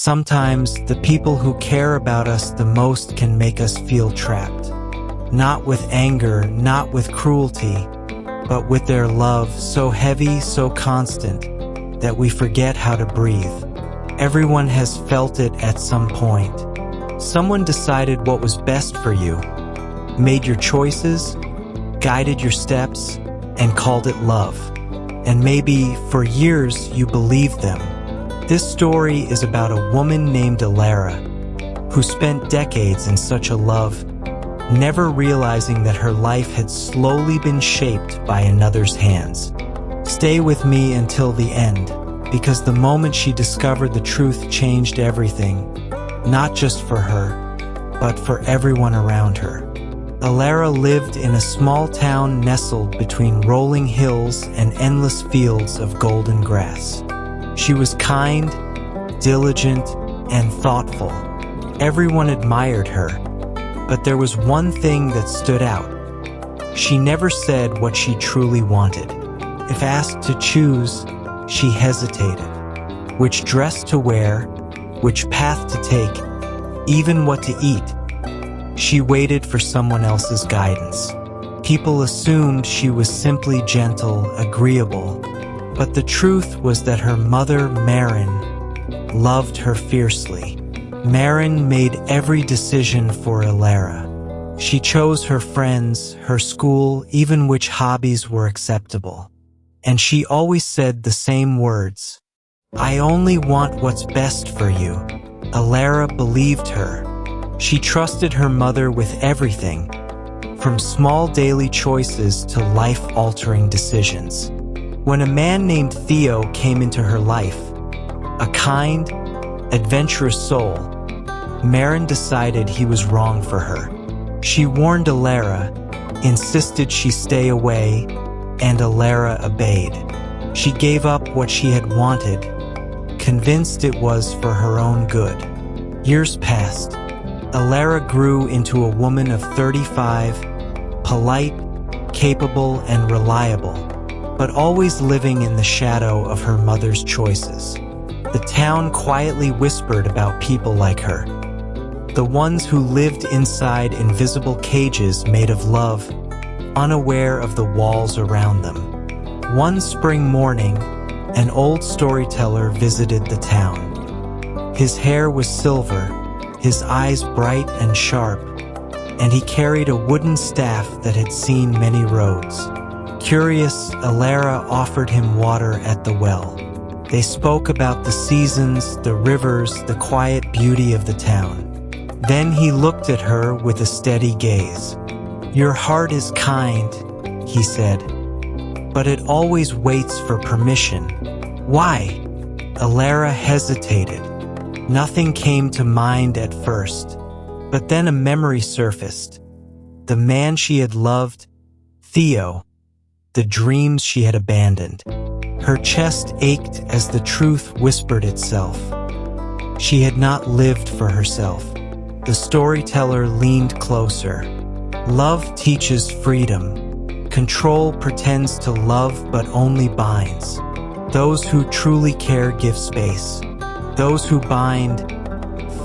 Sometimes the people who care about us the most can make us feel trapped. Not with anger, not with cruelty, but with their love so heavy, so constant, that we forget how to breathe. Everyone has felt it at some point. Someone decided what was best for you, made your choices, guided your steps, and called it love. And maybe for years you believed them. This story is about a woman named Alara, who spent decades in such a love, never realizing that her life had slowly been shaped by another's hands. Stay with me until the end, because the moment she discovered the truth changed everything, not just for her, but for everyone around her. Alara lived in a small town nestled between rolling hills and endless fields of golden grass. She was kind, diligent, and thoughtful. Everyone admired her, but there was one thing that stood out. She never said what she truly wanted. If asked to choose, she hesitated. Which dress to wear, which path to take, even what to eat. She waited for someone else's guidance. People assumed she was simply gentle, agreeable, but the truth was that her mother, Marin, loved her fiercely. Marin made every decision for Alara. She chose her friends, her school, even which hobbies were acceptable. And she always said the same words, "I only want what's best for you." Alara believed her. She trusted her mother with everything, from small daily choices to life-altering decisions. When a man named Theo came into her life, a kind, adventurous soul, Marin decided he was wrong for her. She warned Alara, insisted she stay away, and Alara obeyed. She gave up what she had wanted, convinced it was for her own good. Years passed. Alara grew into a woman of 35, polite, capable, and reliable, but always living in the shadow of her mother's choices. The town quietly whispered about people like her, the ones who lived inside invisible cages made of love, unaware of the walls around them. One spring morning, an old storyteller visited the town. His hair was silver, his eyes bright and sharp, and he carried a wooden staff that had seen many roads. Curious, Alara offered him water at the well. They spoke about the seasons, the rivers, the quiet beauty of the town. Then he looked at her with a steady gaze. "Your heart is kind," he said, "but it always waits for permission." "Why?" Alara hesitated. Nothing came to mind at first, but then a memory surfaced. The man she had loved, Theo, the dreams she had abandoned. Her chest ached as the truth whispered itself. She had not lived for herself. The storyteller leaned closer. Love teaches freedom. Control pretends to love but only binds. Those who truly care give space. Those who bind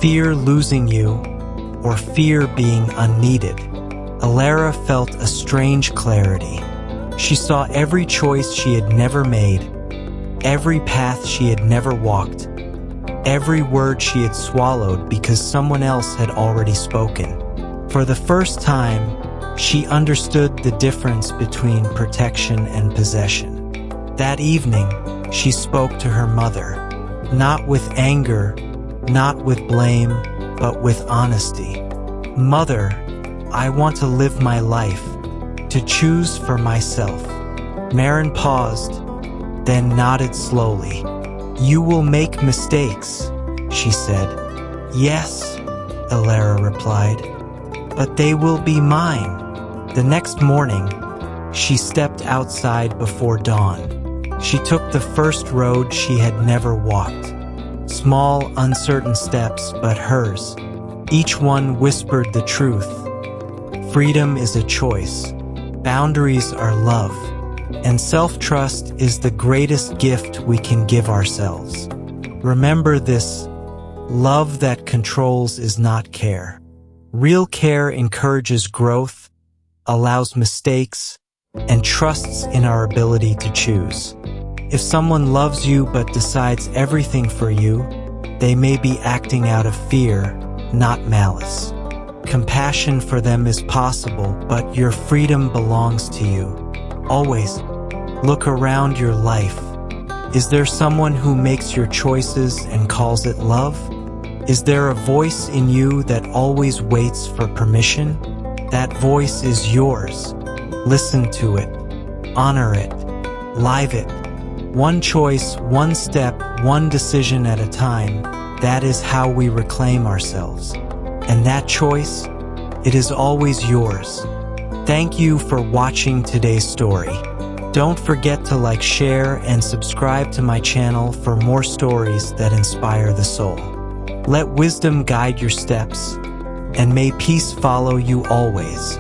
fear losing you or fear being unneeded. Alara felt a strange clarity. She saw every choice she had never made, every path she had never walked, every word she had swallowed because someone else had already spoken. For the first time, she understood the difference between protection and possession. That evening, she spoke to her mother, not with anger, not with blame, but with honesty. "Mother, I want to live my life, to choose for myself." Marin paused, then nodded slowly. "You will make mistakes," she said. "Yes," Alara replied, "but they will be mine." The next morning, she stepped outside before dawn. She took the first road she had never walked. Small, uncertain steps, but hers. Each one whispered the truth. Freedom is a choice. Boundaries are love. And self-trust is the greatest gift we can give ourselves. Remember this, Love that controls is not care. Real care encourages growth, allows mistakes, and trusts in our ability to choose. If someone loves you but decides everything for you, they may be acting out of fear, not malice. Compassion for them is possible, but your freedom belongs to you. Always look around your life. Is there someone who makes your choices and calls it love? Is there a voice in you that always waits for permission? That voice is yours. Listen to it. Honor it. Live it. One choice, one step, one decision at a time. That is how we reclaim ourselves. And that choice, it is always yours. Thank you for watching today's story. Don't forget to like, share, and subscribe to my channel for more stories that inspire the soul. Let wisdom guide your steps, and may peace follow you always.